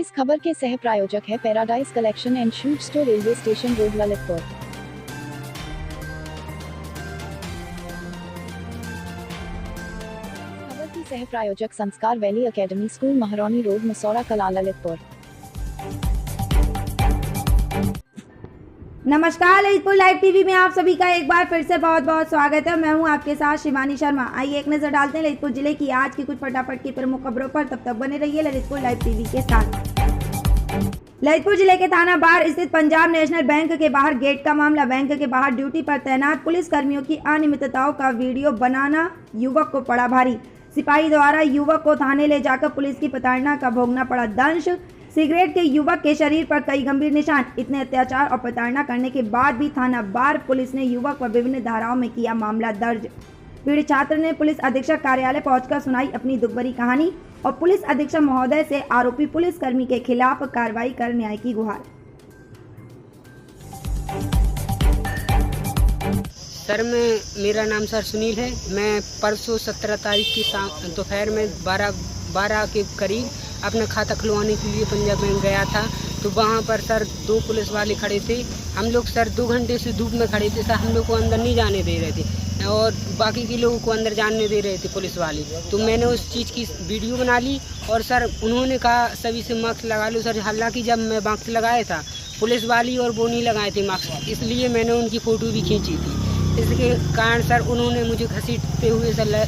इस खबर के सह प्रायोजक है paradise collection and shoot store, railway station road, Lalitpur. खबर की सह प्रायोजक संस्कार वैली एकेडमी स्कूल, महारानी रोड, मसौड़ा कला, ललितपुर। नमस्कार, ललितपुर लाइव टीवी में आप सभी का एक बार फिर से बहुत बहुत स्वागत है। मैं हूं आपके साथ शिवानी शर्मा। आइए एक नजर डालते हैं ललितपुर जिले की आज की कुछ फटाफट की प्रमुख खबरों पर। तब तक बने रहिए ललितपुर लाइव टीवी के साथ। ललितपुर जिले के थाना बाढ़ स्थित पंजाब नेशनल बैंक के बाहर गेट का मामला। बैंक के बाहर ड्यूटी पर तैनात पुलिस कर्मियों की अनियमितताओं का वीडियो बनाना युवक को पड़ा भारी। सिपाही द्वारा युवक को थाने ले जाकर पुलिस की प्रताड़ना का भोगना पड़ा दंश। सिगरेट के युवक के शरीर पर कई गंभीर निशान। इतने अत्याचार और प्रताड़ना करने के बाद भी थाना बाढ़ पुलिस ने युवक पर विभिन्न धाराओं में किया मामला दर्ज। पीड़ित छात्र ने पुलिस अधीक्षक कार्यालय पहुंचकर सुनाई अपनी दुखभरी कहानी और पुलिस अधीक्षक महोदय से आरोपी पुलिसकर्मी के खिलाफ कार्रवाई कर न्याय की गुहार। सर मेरा नाम सर सुनील है। मैं परसों 17 तारीख की दोपहर में 12 के करीब अपना खाता खुलवाने के लिए पंजाब बैंक गया था। तो वहाँ पर सर 2 पुलिस वाले खड़े थे। हम लोग सर 2 घंटे से धूप में खड़े थे सर, हम लोग को अंदर नहीं जाने दे रहे थे और बाकी के लोगों को अंदर जाने दे रहे थे पुलिस वाले। तो मैंने उस चीज़ की वीडियो बना ली और सर उन्होंने कहा सभी से मास्क लगा लो सर। हालांकि जब मैं मास्क लगाया था पुलिस वाली और वो नहीं लगाए थे मास्क, इसलिए मैंने उनकी फ़ोटो भी खींची थी। इसके कारण सर उन्होंने मुझे घसीटते हुए सर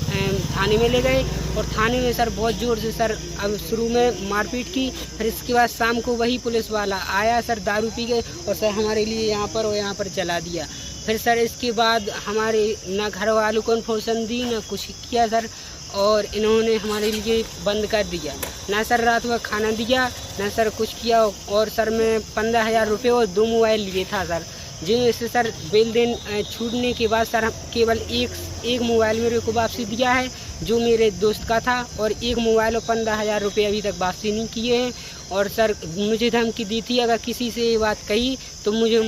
थाने में ले गए और थाने में सर बहुत ज़ोर से सर अब शुरू में मारपीट की। फिर इसके बाद शाम को वही पुलिस वाला आया सर दारू पी गए और सर हमारे लिए यहाँ पर और यहाँ पर जला दिया। फिर सर इसके बाद हमारे ना घर वालों को इन्फॉर्मेशन दी ना कुछ किया सर, और इन्होंने हमारे लिए बंद कर दिया। ना सर रात में खाना दिया ना सर कुछ किया। और सर मैं 15,000 रुपये और 2 मोबाइल लिए था सर, जिनसे सर बेल दिन छूटने के बाद सर केवल एक मोबाइल मेरे को वापसी दिया है जो मेरे दोस्त का था, और एक मोबाइल और 15,000 रुपये अभी तक वापसी नहीं किए हैं। और सर मुझे धमकी दी थी अगर किसी से ये बात कही तो मुझे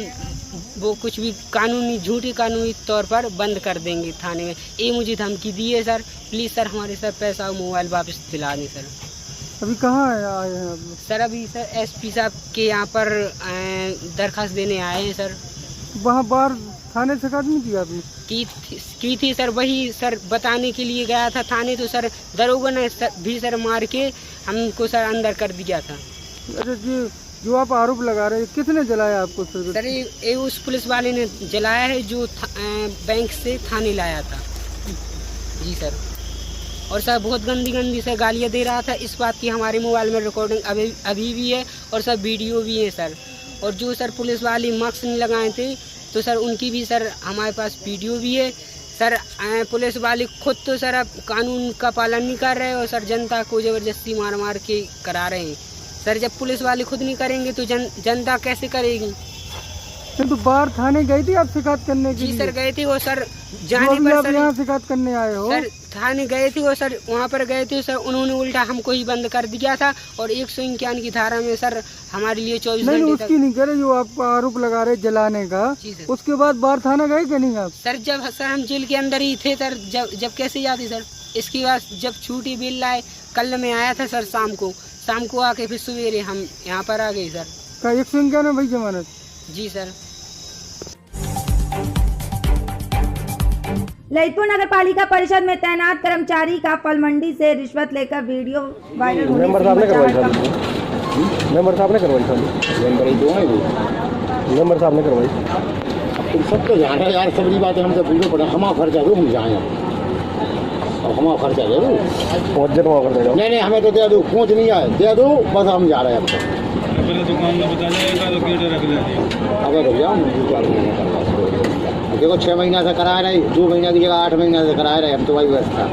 वो कुछ भी झूठी कानूनी तौर पर बंद कर देंगे थाने में, ये मुझे धमकी दी है सर। प्लीज़ सर हमारे सर पैसा और मोबाइल वापस दिला दें सर। अभी कहाँ आए हैं आप? सर अभी सर एसपी साहब के यहाँ पर दरखास्त देने आए हैं सर। वहाँ बाहर थाने से शिकायत नहीं की आपने? की थी सर, वही सर बताने के लिए गया था थाने। तो सर दरोगा ने भी सर मार के हमको सर अंदर कर दिया था। अरे जो आप आरोप लगा रहे हैं किसने जलाया आपको? सर ये उस पुलिस वाले ने जलाया है जो बैंक से थाने लाया था जी सर। और सर बहुत गंदी सर गालियाँ दे रहा था। इस बात की हमारे मोबाइल में रिकॉर्डिंग अभी भी है और सर वीडियो भी है सर। और जो सर पुलिस वाले मास्क नहीं लगाए थे तो सर उनकी भी सर हमारे पास वीडियो भी है सर। पुलिस वाले खुद तो सर अब कानून का पालन नहीं कर रहे और सर जनता को ज़बरदस्ती मार के करा रहे हैं सर। जब पुलिस वाले खुद नहीं करेंगे तो जनता कैसे करेगी? तो बाहर थाने गई थी आप शिकायत करने के लिए? जी सर गए थे वो सर जाने पर सर यहाँ शिकायत करने आए हो? सर थाने गए थे वो सर, वहाँ पर गए थे सर, उन्होंने उल्टा हमको ही बंद कर दिया था और 151 की धारा में सर हमारे लिए 24 घंटे तक। उसकी नहीं कह रहे जो आपको आरोप लगा रहे जलाने का, उसके बाद बाहर थाना गए क्या नहीं आप? सर जब सर हम जेल के अंदर ही थे सर, जब कैसे जाते सर? इसके बाद जब छुट्टी बिल लाए कल में आया था सर शाम को आके फिर सवेरे हम यहाँ पर आ गए सर। का 151 भाई जमानत? जी सर। ललितपुर नगर पालिका परिषद में तैनात कर्मचारी का फल मंडी से रिश्वत लेकर वीडियो वायरल होने मेंबर साहब ने करवाई था। मेंबर साहब ने करवाई। तुम सब तो जान रहे यार, सबरी बात है। हम सब वीडियो पड़ा हमारा खर्चा दो, हम जाए अब हमारा खर्चा दे दो। 5 दिन वहाँ कर देगा। नहीं हमें तो दे दो, पहुँच नहीं आए दे दो बस, हम जा रहे हैं। अब पहले दुकान में बता जाएगा तो गेट रख लेंगे। अगर हो जाओ देखो 6 महीना से करा रहे, 2 महीना की जगह 8 महीना से करा रहे। हम तो वही व्यवस्था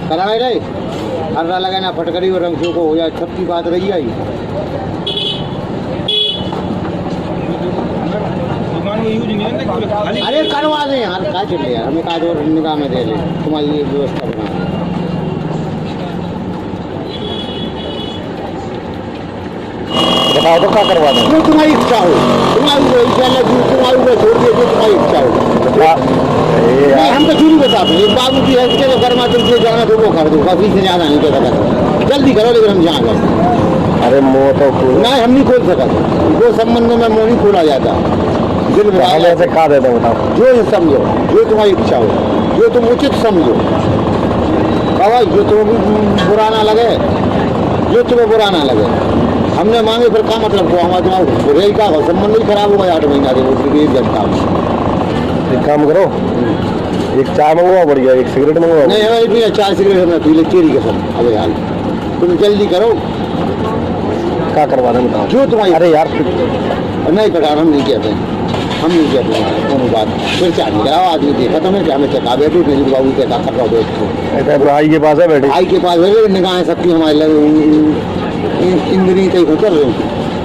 करा रहे। हर्रा लगाना फटकरी और रंगों को हो जाए, सब की बात रही आई। दुकान में यूज नहीं। अरे करवा दें यार, क्या चले यार, हमें काज और निगाह में दे ले, तुम्हारी ये व्यवस्था बना। बताओ तो क्या करवा दें? जो तुम्हारी इच्छा हो, तुम्हारी छोड़ दिए जो तुम्हारी इच्छा हो। नहीं हम तो चूरी बताते हैं, बाबू की है गर्मा तुम जाना तो वो कर दो, बस इससे ज़्यादा नहीं पता। जल्दी करो लेकिन हम जहाँ गए अरे मुँह तो खोल। नहीं हम नहीं खोल सकते, वो संबंध में मुँह नहीं खोला जाता। दिल में हम ऐसे कहा देते हैं, बताओ। जो ये समझो, जो तुम्हारी इच्छा हो, जो तुम उचित समझो बाबा, जो तुम्हें बुरा ना लगे, जो तुम्हें बुरा ना लगे। हमने मांगे फिर क्या मतलब, को हमारे तुम्हारा बुराई का संबंध ही खराब होगा 8 महीना के, उसकी एक घंटा। एक काम करो, एक चाय मंगवा, बढ़िया एक सिगरेट मंगवा। नहीं हमें भी 4 सिगरेट हमने पी ले, चेरी के सब। अबे यार तुम जल्दी करो, क्या करवा दें बताओ। जो तुम्हारी। अरे यार नहीं पता, हम नहीं कहते, हम नहीं कहते दोनों बात। फिर क्या नहीं कराओ, आदमी देखा तो मैं क्या हमें चका बैठू, नहीं बाबू क्या कर रहा हो। ऐसा भाई के पास है बैठे, भाई के पास बैठे, निगाहें सबकी हमारे लगे, इंद्री तय को चल रही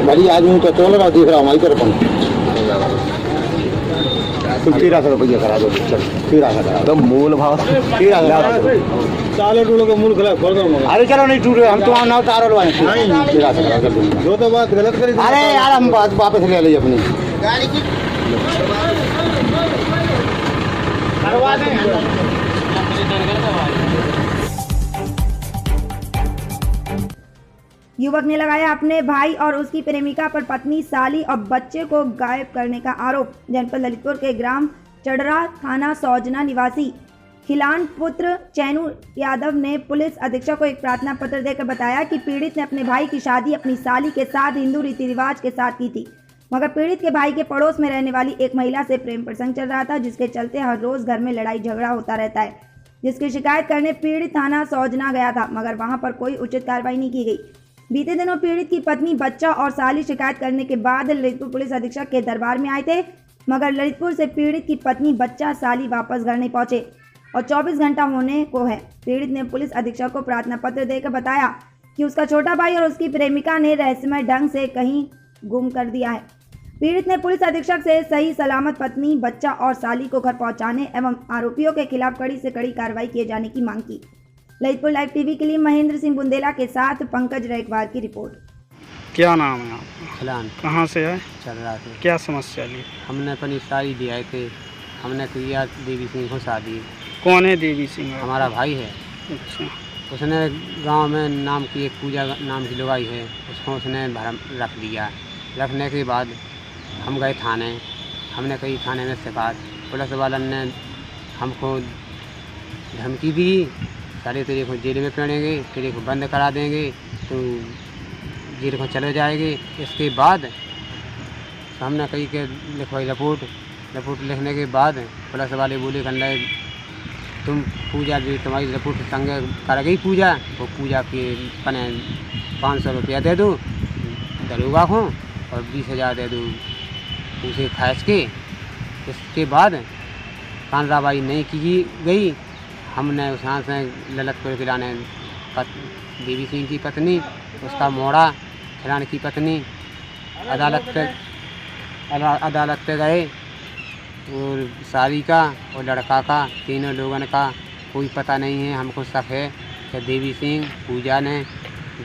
भली आदमी तो चल रहा, देख रहा हमारी तरफ। तुम 1300 रुपया करा दो, चल 1300 करा दो, मूल भाव 1300। साले टूलो का मूल खिला खोल दो। अरे चलो नहीं टूटे, हम तुम्हारा नाम तारो लवाए 1300 करा कर दूंगा। जो तो बात गलत करी। अरे यार हम बात वापस ले ली अपनी गाड़ी की। युवक ने लगाया अपने भाई और उसकी प्रेमिका पर पत्नी, साली और बच्चे को गायब करने का आरोप। जनपद ललितपुर के ग्राम चडरा थाना सौजना निवासी खिलान पुत्र चैनू यादव ने पुलिस अधीक्षक को एक प्रार्थना पत्र देकर बताया कि पीड़ित ने अपने भाई की शादी अपनी साली के साथ हिंदू रीति रिवाज के साथ की थी, मगर पीड़ित के भाई के पड़ोस में रहने वाली एक महिला से प्रेम प्रसंग चल रहा था, जिसके चलते हर रोज घर में लड़ाई झगड़ा होता रहता है, जिसकी शिकायत करने पीड़ित थाना सौजना गया था, मगर वहां पर कोई उचित कार्रवाई नहीं की गई। बीते दिनों पीड़ित की पत्नी, बच्चा और साली शिकायत करने के बाद ललितपुर पुलिस अधीक्षक के दरबार में आए थे, मगर ललितपुर से पीड़ित की पत्नी, बच्चा, साली वापस घर नहीं पहुंचे और 24 घंटा होने को है। पीड़ित ने पुलिस अधीक्षक को प्रार्थना पत्र देकर बताया कि उसका छोटा भाई और उसकी प्रेमिका ने रहस्यमय ढंग से कहीं गुम कर दिया है। पीड़ित ने पुलिस अधीक्षक से सही सलामत पत्नी, बच्चा और साली को घर पहुंचाने एवं आरोपियों के खिलाफ कड़ी से कड़ी कार्रवाई किए जाने की मांग की। ललितपुर लाइव टीवी के लिए महेंद्र सिंह बुंदेला के साथ पंकज रेखवार की रिपोर्ट। क्या नाम है आपका? खिलान कहाँ से है? चल रहा था। क्या समस्या ली? हमने अपनी साड़ी दिया थे, हमने किया देवी सिंह को शादी। कौन है देवी सिंह? हमारा भाई है। अच्छा। उसने गांव में नाम की एक पूजा नाम की लुगाई है, उसको उसने भरम रख दिया। रखने के बाद हम गए थाने, हमने कई थाने में शिकायत, पुलिस वालन ने हमको धमकी दी, सारे तेरे को जेल में पड़ेंगे, तेरे को बंद करा देंगे, तो जेल को चले जाएंगे। इसके बाद हमने कहीं के लिखवाई रिपोर्ट लिखने के बाद पुलिस वाले बोले कंडा तुम पूजा जो तुम्हारी रिपोर्ट संग कर गई पूजा, वो पूजा के पने 500 रुपया दे दो दरोगा को और 20,000 दे दो उसे खर्च के। इसके बाद कार्रवाई नहीं की गई। हमने उस यहाँ से ललितपुर खिलाने देवी सिंह की पत्नी, उसका मोड़ा खिलान की पत्नी अदालत पे गए और सारी का और लड़का का, तीनों लोगों का कोई पता नहीं है। हमको शक है कि देवी सिंह, पूजा ने,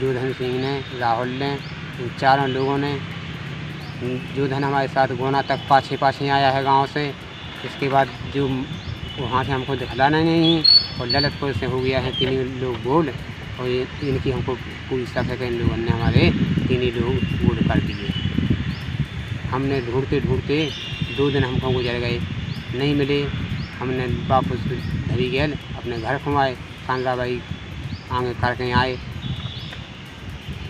जोधन सिंह ने, राहुल ने, इन चारों लोगों ने। जोधन हमारे साथ गोना तक पाछे आया है गांव से। इसके बाद जो वहाँ से हमको दिखलाना नहीं और ललितपुर से हो गया है 3 लोग बोल, और इनकी हमको पूरी शक है कि इन लोगों ने हमारे 3 लोग बोल कर दिए। हमने ढूंढते 2 दिन हमको गुजर गए, नहीं मिले। हमने वापस धरी गए, अपने घर घुमाए, कार्रवाई आगे करके आए।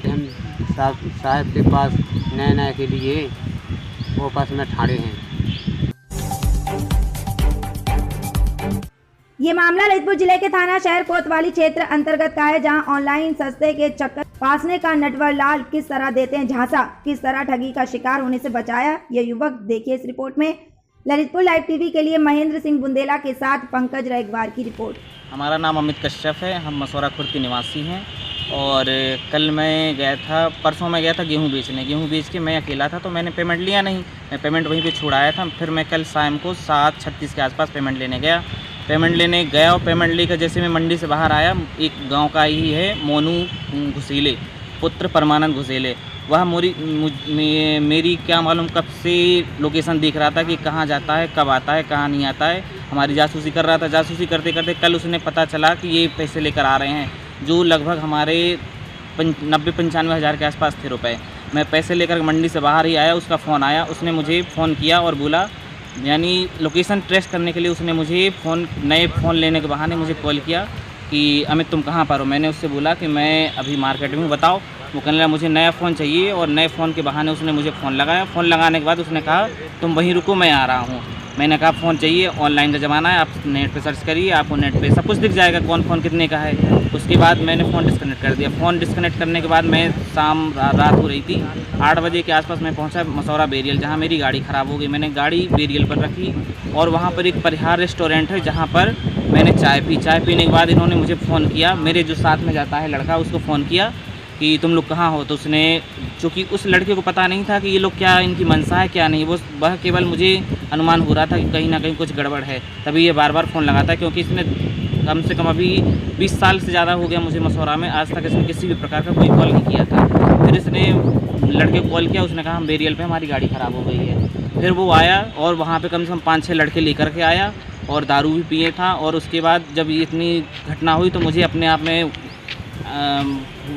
हम साहब के पास नए के लिए वापस में ठाड़े हैं। ये मामला ललितपुर जिले के थाना शहर कोतवाली क्षेत्र अंतर्गत का है, जहां ऑनलाइन सस्ते के चक्कर पासने का नटवर लाल किस तरह देते हैं झांसा, किस तरह ठगी का शिकार होने से बचाया ये युवक, देखिए इस रिपोर्ट में। ललितपुर लाइव टीवी के लिए महेंद्र सिंह बुंदेला के साथ पंकज रेखवार की रिपोर्ट। हमारा नाम अमित कश्यप है, हम मसौरा खुर्द के निवासी हैं। और कल मैं गया था, परसों मैं गया था गेहूं बेचने। गेहूं बेच के मैं अकेला था तो मैंने पेमेंट लिया नहीं, मैं पेमेंट वहीं पे छोड़ाया था। फिर मैं कल शाम को 7:36 के आसपास पेमेंट लेने गया। पेमेंट लेने गया और पेमेंट लेकर जैसे मैं मंडी से बाहर आया, एक गांव का ही है मोनू घुसेले, पुत्र परमानंद घुसेले, वह मेरी क्या मालूम कब से लोकेशन देख रहा था कि कहाँ जाता है, कब आता है, कहाँ नहीं आता है। हमारी जासूसी कर रहा था। जासूसी करते करते कल उसने पता चला कि ये पैसे लेकर आ रहे हैं, जो लगभग हमारे 90-95 हज़ार के आसपास थे रुपए। मैं पैसे लेकर मंडी से बाहर ही आया, उसका फ़ोन आया, उसने मुझे फ़ोन किया और बोला, यानी लोकेशन ट्रेस करने के लिए उसने मुझे नए फ़ोन लेने के बहाने मुझे कॉल किया कि अमित तुम कहाँ पर हो। मैंने उससे बोला कि मैं अभी मार्केट में हूँ, बताओ। वो कहने लगा मुझे नया फ़ोन चाहिए, और नए फ़ोन के बहाने उसने मुझे फ़ोन लगाया। फ़ोन लगाने के बाद उसने कहा तुम वहीं रुको, मैं आ रहा हूँ। मैंने कहा फ़ोन चाहिए, ऑनलाइन का ज़माना है, आप नेट पे सर्च करिए, आपको नेट पे सब कुछ दिख जाएगा कौन फ़ोन कितने का है। उसके बाद मैंने फ़ोन डिस्कनेक्ट कर दिया। फ़ोन डिस्कनेक्ट करने के बाद मैं रात हो रही थी, 8 बजे के आसपास मैं पहुंचा मसौरा बेरियल, जहां मेरी गाड़ी ख़राब हो गई। मैंने गाड़ी बेरियल पर रखी और वहां पर एक परिहार रेस्टोरेंट है जहां पर मैंने चाय पी। चाय पीने के बाद इन्होंने मुझे फ़ोन किया, मेरे जो साथ में जाता है लड़का, उसको फ़ोन किया कि तुम लोग कहाँ हो। तो उसने, चूँकि उस लड़के को पता नहीं था कि ये लोग क्या इनकी मंशा है क्या नहीं, वह केवल मुझे अनुमान हो रहा था कि कहीं ना कहीं कुछ गड़बड़ है, तभी ये बार बार फ़ोन लगाता है। क्योंकि इसने कम से कम अभी 20 साल से ज़्यादा हो गया मुझे मसौरा में, आज तक इसने किसी भी प्रकार का कोई कॉल नहीं किया था। फिर इसने लड़के को कॉल किया, उसने कहा हम बेरियल पे हमारी गाड़ी ख़राब हो गई है। फिर वो आया और वहाँ पे कम से कम 5-6 लड़के लेकर के आया और दारू भी पिए था। और उसके बाद जब ये इतनी घटना हुई तो मुझे अपने आप में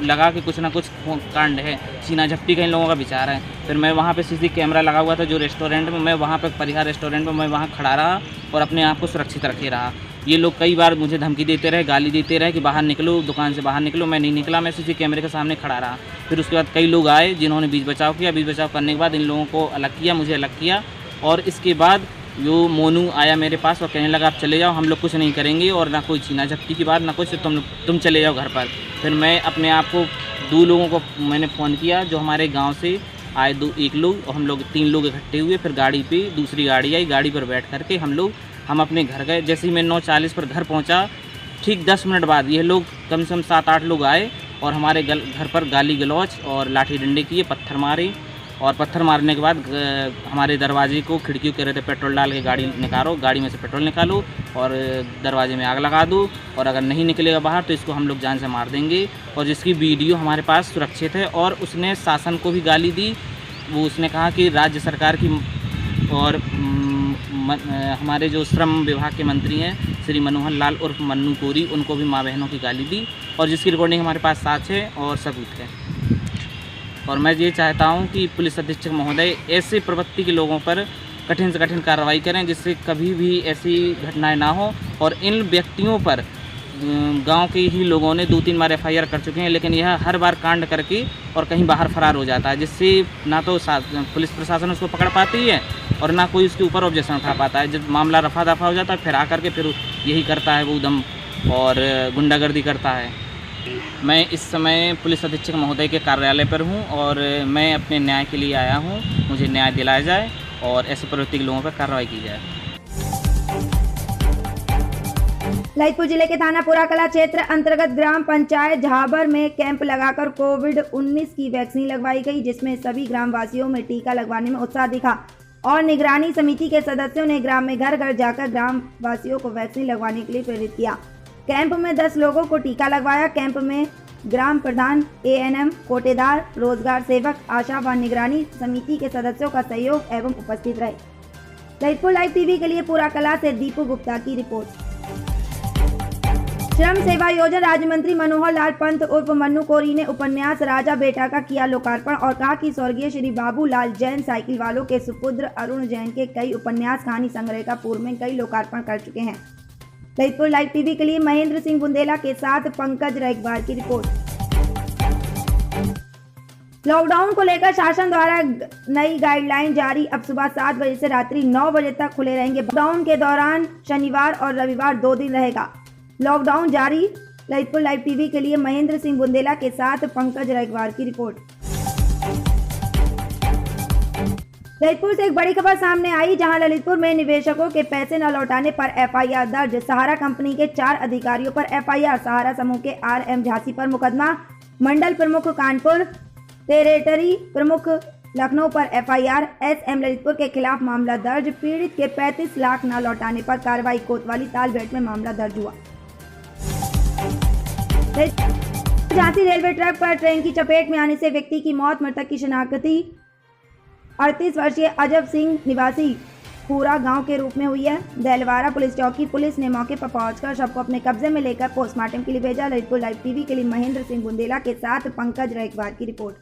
लगा कि कुछ ना कुछ कांड है, छीना झपटी का इन लोगों का विचार है। फिर मैं वहाँ पे सीसी कैमरा लगा हुआ था जो रेस्टोरेंट में, मैं वहाँ पे परिहार रेस्टोरेंट में मैं वहाँ खड़ा रहा और अपने आप को सुरक्षित रखे रहा। ये लोग कई बार मुझे धमकी देते रहे, गाली देते रहे कि बाहर निकलो, दुकान से बाहर निकलो। मैं नहीं निकला, मैं सीसी कैमरे के सामने खड़ा रहा। फिर उसके बाद कई लोग आए जिन्होंने बीच बचाव किया। बीच बचाव करने के बाद इन लोगों को अलग किया, मुझे अलग किया। और इसके बाद जो मोनू आया मेरे पास और कहने लगा आप चले जाओ, हम लोग कुछ नहीं करेंगे, और ना कोई छीना झपटी की बात, ना कुछ, तुम चले जाओ घर पर। फिर मैं अपने आप को 2 लोगों को मैंने फ़ोन किया जो हमारे गांव से आए, 1 लोग, और हम लोग 3 लोग इकट्ठे हुए। फिर गाड़ी पे दूसरी गाड़ी आई, गाड़ी पर बैठ करके हम अपने घर गए। जैसे ही मैं 9:40 पर घर पहुंचा, ठीक 10 मिनट बाद ये लोग कम से कम 7-8 लोग आए और हमारे घर पर गाली गलौज और लाठी डंडे किए, पत्थर मारे। और पत्थर मारने के बाद हमारे दरवाजे को, खिड़कियों कह रहे थे पेट्रोल डाल के गाड़ी निकालो, गाड़ी में से पेट्रोल निकालो और दरवाजे में आग लगा दो, और अगर नहीं निकलेगा बाहर तो इसको हम लोग जान से मार देंगे। और जिसकी वीडियो हमारे पास सुरक्षित है। और उसने शासन को भी गाली दी। वो उसने कहा कि राज्य सरकार की और हमारे जो श्रम विभाग के मंत्री हैं श्री मनोहर लाल उर्फ मन्नू कोरी, उनको भी माँ बहनों की गाली दी। और जिसकी रिकॉर्डिंग हमारे पास साथ है और सबूत है। और मैं ये चाहता हूं कि पुलिस अधीक्षक महोदय ऐसे प्रवृत्ति के लोगों पर कठिन से कठिन कार्रवाई करें, जिससे कभी भी ऐसी घटनाएं ना हो। और इन व्यक्तियों पर गांव के ही लोगों ने 2-3 बार FIR कर चुके हैं, लेकिन यह हर बार कांड करके और कहीं बाहर फरार हो जाता है, जिससे ना तो पुलिस प्रशासन उसको पकड़ पाती है और ना कोई उसके ऊपर ऑब्जेक्शन उठा पाता है। जब मामला रफा दफा हो जाता है फिर आकर के फिर यही करता है वो उधम और गुंडागर्दी करता है। मैं इस समय पुलिस अधीक्षक महोदय के कार्यालय पर हूं और मैं अपने न्याय के लिए आया हूं। मुझे न्याय दिलाया जाए और ऐसे प्रवृत्ति के लोगों पर कार्रवाई की जाए। ललितपुर जिले के थाना पुरा कला क्षेत्र अंतर्गत ग्राम पंचायत झाबर में कैंप लगाकर कोविड-19 की वैक्सीन लगवाई गई, जिसमें सभी ग्रामवासियों में टीका लगवाने में उत्साह दिखा और निगरानी समिति के सदस्यों ने ग्राम में घर घर जाकर ग्रामवासियों को वैक्सीन लगवाने के लिए प्रेरित किया। कैंप में 10 लोगों को टीका लगवाया। कैंप में ग्राम प्रधान, ANM, कोटेदार, रोजगार सेवक, आशा व निगरानी समिति के सदस्यों का सहयोग एवं उपस्थित रहे। ललितपुर लाइव टीवी के लिए पुरा कला से दीपू गुप्ता की रिपोर्ट। श्रम सेवा योजना राज्य मंत्री मनोहर लाल पंत उर्फ मन्नू कोरी ने उपन्यास राजा बेटा का किया लोकार्पण और कहा कि स्वर्गीय श्री बाबू लाल जैन साइकिल वालों के सुपुत्र अरुण जैन के कई उपन्यास कहानी संग्रह का पूर्व में कई लोकार्पण कर चुके हैं। ललितपुर लाइव टीवी के लिए महेंद्र सिंह बुंदेला के साथ पंकज रैकबार की रिपोर्ट। लॉकडाउन को लेकर शासन द्वारा नई गाइडलाइन जारी। अब सुबह 7 बजे से रात्रि 9 बजे तक खुले रहेंगे। लॉकडाउन के दौरान शनिवार और रविवार 2 दिन रहेगा लॉकडाउन जारी। ललितपुर लाइव टीवी के लिए महेंद्र सिंह बुंदेला के साथ पंकज रैकबार की रिपोर्ट। ललितपुर से एक बड़ी खबर सामने आई, जहां ललितपुर में निवेशकों के पैसे न लौटाने पर FIR दर्ज। सहारा कंपनी के 4 अधिकारियों पर FIR। सहारा समूह के RM झांसी पर मुकदमा। मंडल प्रमुख कानपुर, टेरिटरी प्रमुख लखनऊ पर FIR। SM ललितपुर के खिलाफ मामला दर्ज। पीड़ित के 35 लाख न लौटाने पर कार्रवाई। कोतवाली तालबेट में मामला दर्ज हुआ। झांसी रेलवे ट्रैक पर ट्रेन की चपेट में आने से व्यक्ति की मौत। मृतक की शिनाख्ती 38 वर्षीय अजब सिंह निवासी पूरा गांव के रूप में हुई है। दहलवारा पुलिस चौकी पुलिस ने मौके पर पहुंचकर शव को अपने कब्जे में लेकर पोस्टमार्टम के लिए भेजा। ललितपुर लाइव टीवी के लिए महेंद्र सिंह बुंदेला के साथ पंकज रैकवार की रिपोर्ट।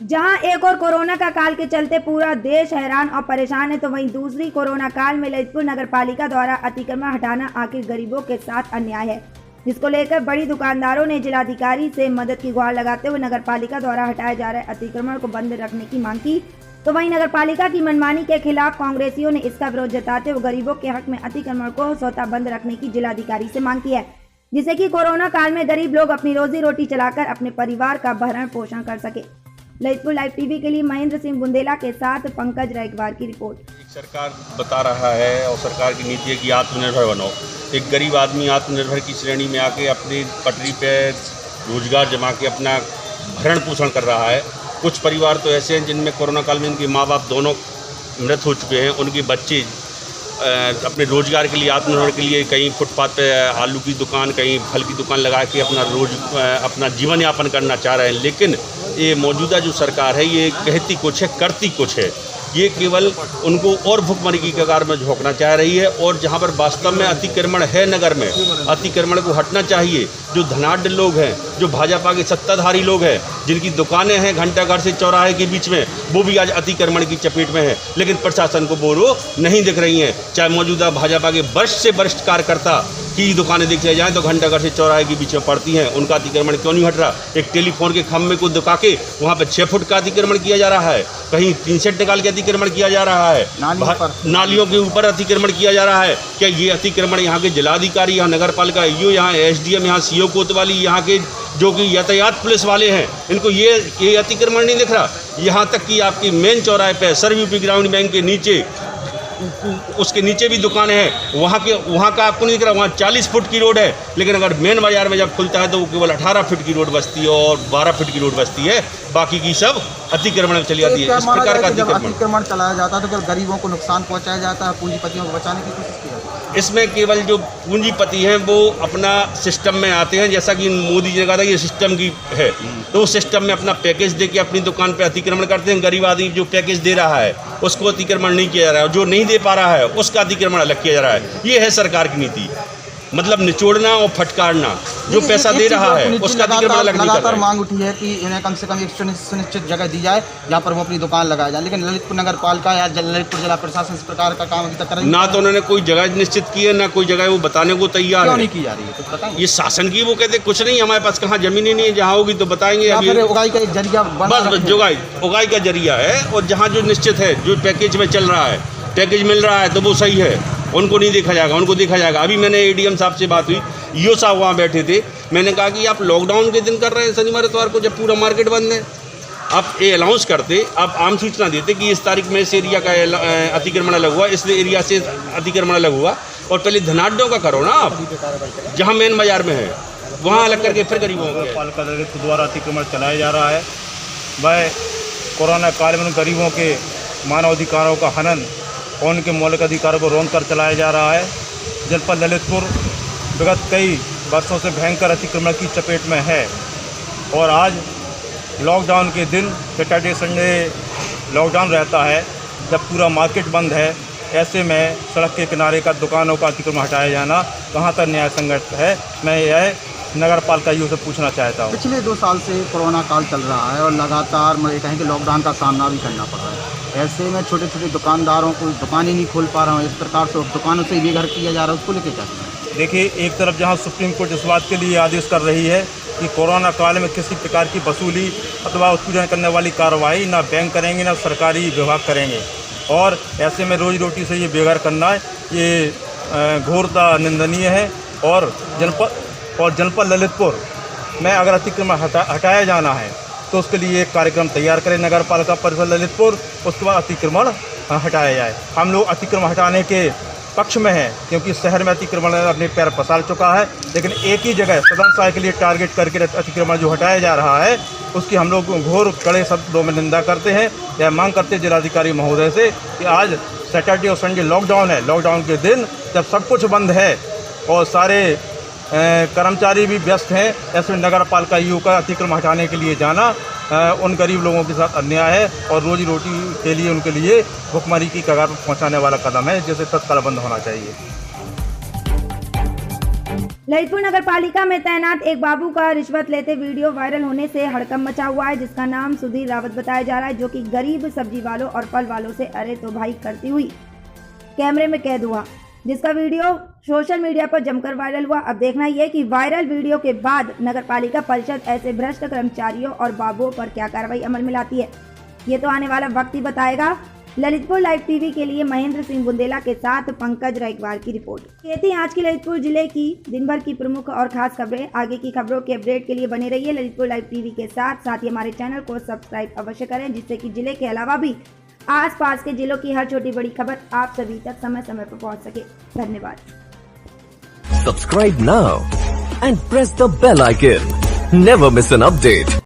जहां एक और कोरोना का काल के चलते पूरा देश हैरान और परेशान है, तो वहीं दूसरी कोरोना काल में ललितपुर नगर पालिका द्वारा अतिक्रमण हटाना आखिर गरीबों के साथ अन्याय है, जिसको लेकर बड़ी दुकानदारों ने जिलाधिकारी से मदद की गुहार लगाते हुए नगर पालिका द्वारा हटाए जा रहे अतिक्रमण को बंद रखने की मांग की। तो वहीं नगर पालिका की मनमानी के खिलाफ कांग्रेसियों ने इसका विरोध जताते हुए गरीबों के हक में अतिक्रमण को स्वतः बंद रखने की जिलाधिकारी से मांग की है, जिससे कि कोरोना काल में गरीब लोग अपनी रोजी रोटी चलाकर अपने परिवार का भरण पोषण कर सके। ललितपुर लाइव टीवी के लिए महेंद्र सिंह बुंदेला के साथ पंकज रैकवार की रिपोर्ट। सरकार बता रहा है और सरकार की नीति है कि आत्मनिर्भर बनो। एक गरीब आदमी आत्मनिर्भर की श्रेणी में आके अपनी पटरी पे रोजगार जमा के अपना भरण पोषण कर रहा है। कुछ परिवार तो ऐसे हैं जिनमें कोरोना काल में उनके माँ बाप दोनों मृत हो चुके हैं। उनके बच्चे अपने रोजगार के लिए आत्मनिर्भर के लिए कहीं फुटपाथ पे आलू की दुकान, कहीं फल की दुकान लगा के अपना जीवन यापन करना चाह रहे हैं। लेकिन ये मौजूदा जो सरकार है ये कहती कुछ है करती कुछ है। ये केवल उनको और भुखमरी की कगार में झोंकना चाह रही है। और जहाँ पर वास्तव में अतिक्रमण है नगर में, अतिक्रमण को हटना चाहिए। जो धनाढ्य लोग हैं, जो भाजपा के सत्ताधारी लोग हैं, जिनकी दुकानें हैं घंटाघर से चौराहे के बीच में, वो भी आज अतिक्रमण की चपेट में है। लेकिन प्रशासन को वो नहीं दिख रही हैं। चाहे मौजूदा भाजपा के वरिष्ठ से वरिष्ठ कार्यकर्ता की दुकानें देखी जाएँ तो घंटाघर से चौराहे के बीच में पड़ती हैं, उनका अतिक्रमण क्यों नहीं हट रहा। एक टेलीफोन के खंभे को दुका के वहाँ पर 6 फुट का अतिक्रमण किया जा रहा है, कहीं 3 सेट निकाल के अतिक्रमण किया जा रहा है, नालियों के ऊपर अतिक्रमण किया जा रहा है। क्या ये अतिक्रमण यहाँ के जिलाधिकारी, यहाँ नगर पालिका ईओ, यहाँ SDM, यहाँ CO कोतवाली, यहाँ के जो कि यातायात पुलिस वाले हैं, इनको ये अतिक्रमण नहीं दिख रहा। यहाँ तक कि आपकी मेन चौराहे पे सर्व यूपी ग्रामीण बैंक के नीचे, उसके नीचे भी दुकानें हैं, वहाँ का आपको नहीं दिख रहा। वहाँ 40 फुट की रोड है, लेकिन अगर मेन बाजार में जब खुलता है तो वो केवल 18 फुट की रोड बचती है और 12 फुट की रोड बचती है, बाकी की सब अतिक्रमण में चली जाती है। इस प्रकार का अतिक्रमण चलाया जाता है तो फिर गरीबों को नुकसान पहुँचाया जाता है, पूंजीपतियों को बचाने की कोशिश की जाती है। इसमें केवल जो पूंजीपति हैं वो अपना सिस्टम में आते हैं, जैसा कि मोदी जी ने कहा था ये सिस्टम की है, तो उस सिस्टम में अपना पैकेज दे के अपनी दुकान पे अतिक्रमण करते हैं। गरीब आदमी जो पैकेज दे रहा है उसको अतिक्रमण नहीं किया जा रहा है, जो नहीं दे पा रहा है उसका अतिक्रमण अलग किया जा रहा है। ये है सरकार की नीति, मतलब निचोड़ना और फटकारना। जो पैसा दे रहा है उसका अतिक्रमण अलग नहीं कर रहा है। लगातार मांग उठी है कि इन्हें कम से कम एक सुनिश्चित जगह दी जाए जहाँ पर वो अपनी दुकान लगाया जाए, लेकिन ललितपुर नगर पालिका या ललितपुर जिला प्रशासन इस प्रकार का काम अभी तक कर रही है। ना तो उन्होंने कोई जगह निश्चित की है, ना कोई जगह वो बताने को तैयार है। नहीं की जा रही है, तो बताएं। ये शासन की वो कहते कुछ नहीं, हमारे पास कहाँ जमीन ही नहीं है, जहाँ होगी तो बताएंगे। उगाई का एक जरिया बस उगाई का जरिया है। और जहाँ जो निश्चित है, जो पैकेज में चल रहा है, पैकेज मिल रहा है तो वो सही है, उनको नहीं देखा जाएगा, उनको देखा जाएगा। अभी मैंने ADM साहब से बात हुई, ईओ साहब वहाँ बैठे थे, मैंने कहा कि आप लॉकडाउन के दिन कर रहे हैं शनिवार इतवार को, जब पूरा मार्केट बंद है। आप ये अनाउंस करते, आप आम सूचना देते कि इस तारीख में इस एरिया का अतिक्रमण अलग हुआ, इस एरिया से अतिक्रमण अलग हुआ, और पहले धनाढ्यों का करो ना आप, जहाँ मेन बाजार में है वहाँ अलग करके फिर गरीबों पालिका द्वारा अतिक्रमण चलाया जा रहा है। वह कोरोना काल में गरीबों के मानवाधिकारों का हनन और उनके मौलिक अधिकारों को रोन कर चलाया जा रहा है। जनपद ललितपुर विगत कई वर्षों से भयंकर अतिक्रमण की चपेट में है और आज लॉकडाउन के दिन, सैटरडे संडे लॉकडाउन रहता है, जब पूरा मार्केट बंद है, ऐसे में सड़क के किनारे का दुकानों का अतिक्रमण हटाया जाना कहाँ तक न्याय संगत है। मैं यह नगर पालिका ईओ से पूछना चाहता हूँ। पिछले 2 साल से कोरोना काल चल रहा है और लगातार मैं कहें कि लॉकडाउन का सामना भी करना पड़ रहा है। ऐसे में छोटे छोटे दुकानदारों को दुकान ही नहीं खोल पा रहा हूँ, इस प्रकार से दुकानों से बेघर किया जा रहा है, उसको लेकर क्या? देखिए, एक तरफ जहाँ सुप्रीम कोर्ट इस बात के लिए आदेश कर रही है कि कोरोना काल में किसी प्रकार की वसूली अथवा उत्पीड़न करने वाली कार्रवाई ना बैंक करेंगे ना सरकारी विभाग करेंगे, और ऐसे में रोजी रोटी से ये बेघर करना ये घोरता निंदनीय है। और जनपद ललितपुर में अगर अतिक्रमण हटाया जाना है तो उसके लिए एक कार्यक्रम तैयार करें नगर पालिका परिषद ललितपुर, उसके बाद अतिक्रमण हटाया जाए। हम लोग अतिक्रमण हटाने के पक्ष में हैं, क्योंकि शहर में अतिक्रमण अपने पैर पसार चुका है, लेकिन एक ही जगह सदन साय के लिए टारगेट करके अतिक्रमण जो हटाया जा रहा है उसकी हम लोग घोर कड़े शब्दों में निंदा करते हैं। यह मांग करते हैं जिलाधिकारी महोदय से कि आज सैटरडे और संडे लॉकडाउन है, लॉकडाउन के दिन जब सब कुछ बंद है और सारे कर्मचारी भी व्यस्त हैं, ऐसे नगर पालिका ईओ का अतिक्रमण हटाने के लिए जाना उन गरीब लोगों के साथ अन्याय है और रोजी रोटी के लिए उनके लिए भुखमरी की कगार पर पहुंचाने वाला कदम है, जिसे तत्काल बंद होना चाहिए। ललितपुर नगर पालिका में तैनात एक बाबू का रिश्वत लेते वीडियो वायरल होने से हड़कंप मचा हुआ है, जिसका नाम सुधीर रावत बताया जा रहा है, जो कि गरीब सब्जी वालों और फल वालों से अरे तो भाई करती हुई कैमरे में कैद हुआ, जिसका वीडियो सोशल मीडिया पर जमकर वायरल हुआ। अब देखना यह कि वायरल वीडियो के बाद नगर पालिका परिषद ऐसे भ्रष्ट कर्मचारियों और बाबुओं पर क्या कार्रवाई अमल में लाती है, ये तो आने वाला वक्त ही बताएगा। ललितपुर लाइव टीवी के लिए महेंद्र सिंह बुंदेला के साथ पंकज रायकवार की रिपोर्ट। ये थी आज की ललितपुर जिले की दिन भर की प्रमुख और खास खबरें। आगे की खबरों के अपडेट के लिए बने रहिए ललितपुर लाइव टीवी के साथ ही हमारे चैनल को सब्सक्राइब अवश्य करें, जिससे कि जिले के अलावा भी आसपास के जिलों की हर छोटी बड़ी खबर आप सभी तक समय समय पर पहुंच सके। धन्यवाद। Subscribe now and press the bell icon. Never miss an update.